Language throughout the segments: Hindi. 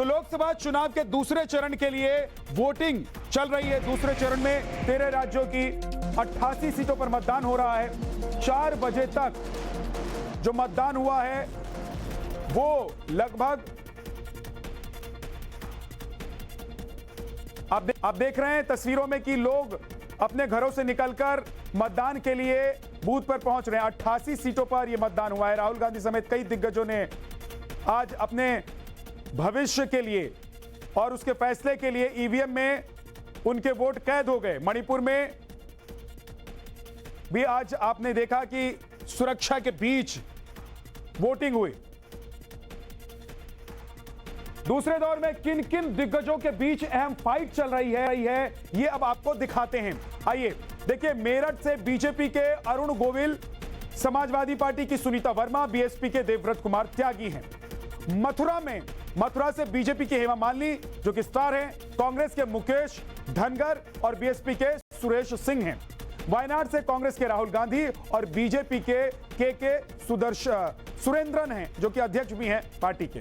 तो लोकसभा चुनाव के दूसरे चरण के लिए वोटिंग चल रही है। दूसरे चरण में 13 राज्यों की 88 सीटों पर मतदान हो रहा है। 4 बजे तक जो मतदान हुआ है वो लगभग आप देख रहे हैं तस्वीरों में कि लोग अपने घरों से निकलकर मतदान के लिए बूथ पर पहुंच रहे हैं। 88 सीटों पर यह मतदान हुआ है। राहुल गांधी समेत कई दिग्गजों ने आज अपने भविष्य के लिए और उसके फैसले के लिए ईवीएम में उनके वोट कैद हो गए। मणिपुर में भी आज आपने देखा कि सुरक्षा के बीच वोटिंग हुई। दूसरे दौर में किन किन दिग्गजों के बीच अहम फाइट चल रही है ये अब आपको दिखाते हैं। आइए देखिए, मेरठ से बीजेपी के अरुण गोविल, समाजवादी पार्टी की सुनीता वर्मा, बीएसपी के देवव्रत कुमार त्यागी हैं। मथुरा से बीजेपी की हेमा मालिनी जो कि स्टार हैं, कांग्रेस के मुकेश धनगर और बीएसपी के सुरेश सिंह हैं। वायनाड से कांग्रेस के राहुल गांधी और बीजेपी के सुरेंद्रन हैं जो कि अध्यक्ष भी हैं पार्टी के।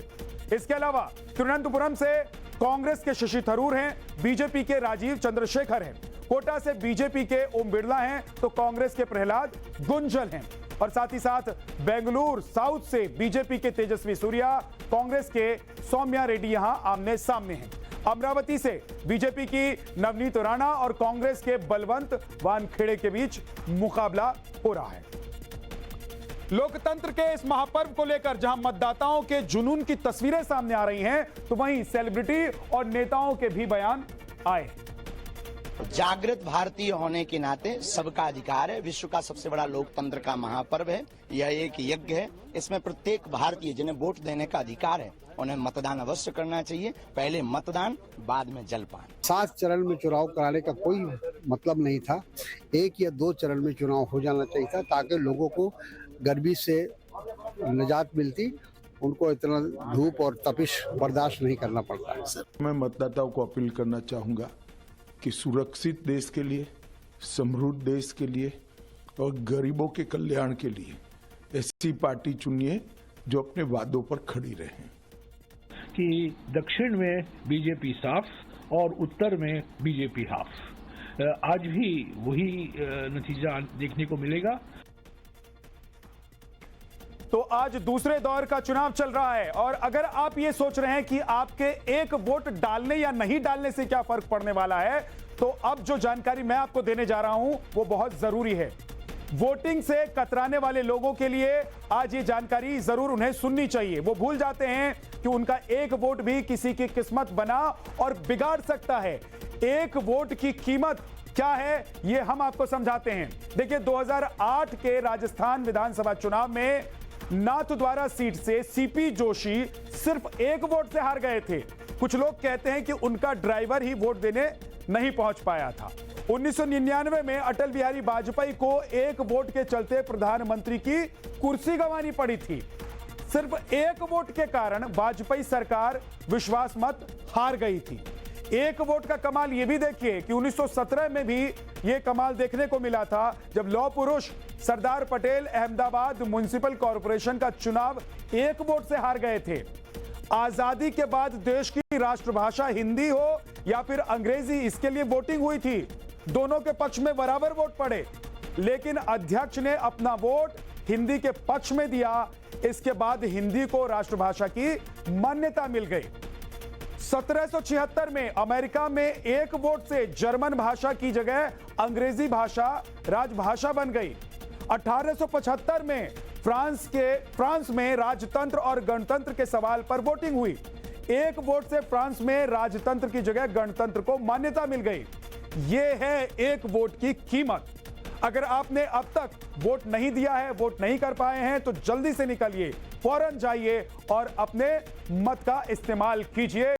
इसके अलावा तिरुवनंतपुरम से कांग्रेस के शशि थरूर हैं, बीजेपी के राजीव चंद्रशेखर हैं। कोटा से बीजेपी के ओम बिरला हैं तो कांग्रेस के प्रहलाद गुंजल हैं। और साथ ही साथ बेंगलुरु साउथ से बीजेपी के तेजस्वी सूर्या, कांग्रेस के सौम्या रेड्डी यहां आमने सामने हैं। अमरावती से बीजेपी की नवनीत राणा और कांग्रेस के बलवंत वानखेड़े के बीच मुकाबला हो रहा है। लोकतंत्र के इस महापर्व को लेकर जहां मतदाताओं के जुनून की तस्वीरें सामने आ रही हैं, तो वहीं सेलिब्रिटी और नेताओं के भी बयान आए। जागृत भारतीय होने के नाते सबका अधिकार है। विश्व का सबसे बड़ा लोकतंत्र का महापर्व है। यह एक यज्ञ है। इसमें प्रत्येक भारतीय जिन्हें वोट देने का अधिकार है उन्हें मतदान अवश्य करना चाहिए। पहले मतदान, बाद में जलपान। 7 चरण में चुनाव कराने का कोई मतलब नहीं था। 1 या 2 चरण में चुनाव हो जाना चाहिए था ताकि लोगों को गर्मी से निजात मिलती, उनको इतना धूप और तपिश बर्दाश्त नहीं करना पड़ता है। सर, मैं मतदाताओं को अपील करना चाहूंगा कि सुरक्षित देश के लिए, समृद्ध देश के लिए और गरीबों के कल्याण के लिए ऐसी पार्टी चुनिए जो अपने वादों पर खड़ी रहे। कि दक्षिण में बीजेपी साफ और उत्तर में बीजेपी हाफ। आज भी वही नतीजा देखने को मिलेगा। तो आज दूसरे दौर का चुनाव चल रहा है और अगर आप ये सोच रहे हैं कि आपके एक वोट डालने या नहीं डालने से क्या फर्क पड़ने वाला है, तो अब जो जानकारी मैं आपको देने जा रहा हूं वो बहुत जरूरी है। वोटिंग से कतराने वाले लोगों के लिए आज ये जानकारी जरूर उन्हें सुननी चाहिए। वो भूल जाते हैं कि उनका एक वोट भी किसी की किस्मत बना और बिगाड़ सकता है। एक वोट की कीमत क्या है ये हम आपको समझाते हैं। देखिए, 2008 के राजस्थान विधानसभा चुनाव में नाथद्वारा सीट से सीपी जोशी सिर्फ 1 वोट से हार गए थे। कुछ लोग कहते हैं कि उनका ड्राइवर ही वोट देने नहीं पहुंच पाया था। 1999 में अटल बिहारी वाजपेयी को 1 वोट के चलते प्रधानमंत्री की कुर्सी गंवानी पड़ी थी। सिर्फ 1 वोट के कारण वाजपेयी सरकार विश्वास मत हार गई थी। 1 वोट का कमाल यह भी देखिए कि 1917 में भी यह कमाल देखने को मिला था जब लौह पुरुष सरदार पटेल अहमदाबाद म्युनिसिपल कॉरपोरेशन का चुनाव 1 वोट से हार गए थे। आजादी के बाद देश की राष्ट्रभाषा हिंदी हो या फिर अंग्रेजी, इसके लिए वोटिंग हुई थी। दोनों के पक्ष में बराबर वोट पड़े, लेकिन अध्यक्ष ने अपना वोट हिंदी के पक्ष में दिया। इसके बाद हिंदी को राष्ट्रभाषा की मान्यता मिल गई। 1776 में अमेरिका में 1 वोट से जर्मन भाषा की जगह अंग्रेजी भाषा राजभाषा बन गई। 1875 में फ्रांस में राजतंत्र और गणतंत्र के सवाल पर वोटिंग हुई। 1 वोट से फ्रांस में राजतंत्र की जगह गणतंत्र को मान्यता मिल गई। यह है 1 वोट की कीमत। अगर आपने अब तक वोट नहीं दिया है, वोट नहीं कर पाए हैं, तो जल्दी से निकलिए, फौरन जाइए और अपने मत का इस्तेमाल कीजिए।